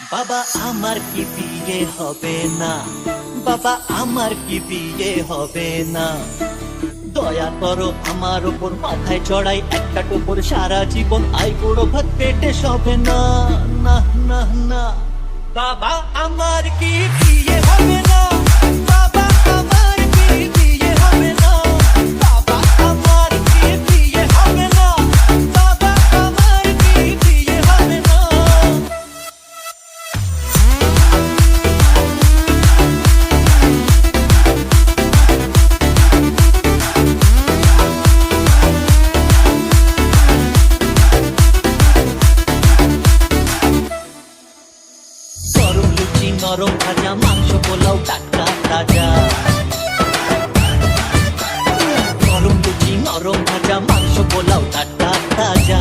বাবা আমার কি বিয়ে হবে না, বাবা আমার কি বিয়ে হবে না, দয়া করো আমার ওপর, মাথায় চড়াই একটা টোপর, সারা জীবন আই বড় ভাত পেটে সবে না, না না না। বাবা আমার কি বিয়ে হবে না, বাবা আমার কি বিয়ে হবে না, বাবা আমার কি বিয়ে হবে না, বাবা আমার কি বিয়ে হবে না। গরম লুচি নরম ভাজা, মাংস পোলাও টাটকা তাজা। গরম লুচি নরম ভাজা, মাংস পোলাও টাটকা তাজা।